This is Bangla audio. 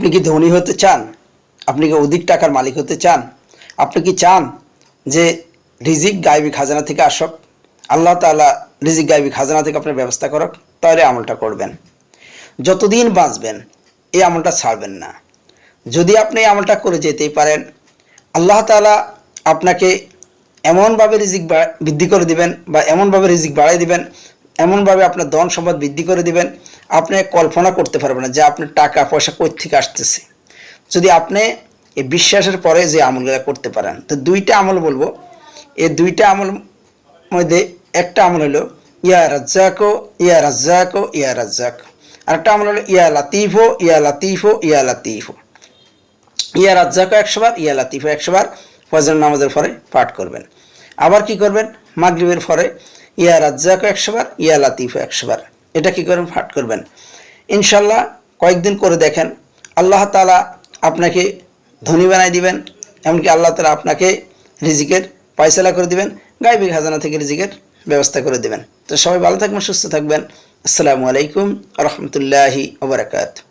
আপনি কি ধনী হতে চান? আপনি কি অধিক টাকার মালিক হতে চান? আপনি কি চান যে রিজিক গায়বী খাজানা থেকে আসুক, আল্লাহ তাআলা রিজিক গায়বী খাজানা থেকে আপনার ব্যবস্থা করুক? তাহলে আমলটা করবেন। যতদিন বাঁচবেন এই আমলটা ছাড়বেন না। যদি আপনি এই আমলটা করে যেতেই পারেন, আল্লাহ তাআলা আপনাকে এমনভাবে রিজিক বৃদ্ধি করে দিবেন বা এমনভাবে রিজিক বাড়াই দিবেন, এমনভাবে আপনার ধন সম্পদ বৃদ্ধি করে দিবেন, আপনি কল্পনা করতে পারবেন না যে আপনার টাকা পয়সা কই থেকে আসতেছে। যদি আপনি এই বিশ্বাসের পরে যে আমলগুলো করতে পারেন, তো দুইটা আমল বলবো। এই দুইটা আমল মধ্যে একটা আমল হলো ইয়া রাজ্জাকো ইয়া রাজ্জাকো ইয়া রাজ্জাক, আরেকটা আমল হলো ইয়া লাতিফো ইয়া লাতিফো ইয়া লাতিফো। ইয়া রাজ্জাকো 100 বার, ইয়া লাতিফো 100 বার ফজর নামাজের পরে পাঠ করবেন। আবার কি করবেন? মাগরিবের পরে ইয়া রাজ্জাকো 100 বার, ইয়া লাতিফো 100 বার, এটা কি করবেন? পাঠ করবেন। ইনশাল্লাহ কয়েকদিন করে দেখেন, আল্লাহ তাআলা আপনাকে ধনী বানাই দিবেন, এমনকি আল্লাহ তাআলা আপনাকে রিজিকের ফয়সালা করে দিবেন, গায়বী খাজানা থেকে রিজিকের ব্যবস্থা করে দিবেন। তো সবাই ভালো থাকবেন, সুস্থ থাকবেন। আসসালামু আলাইকুম ওয়া রাহমাতুল্লাহি ওয়া বারাকাতুহু।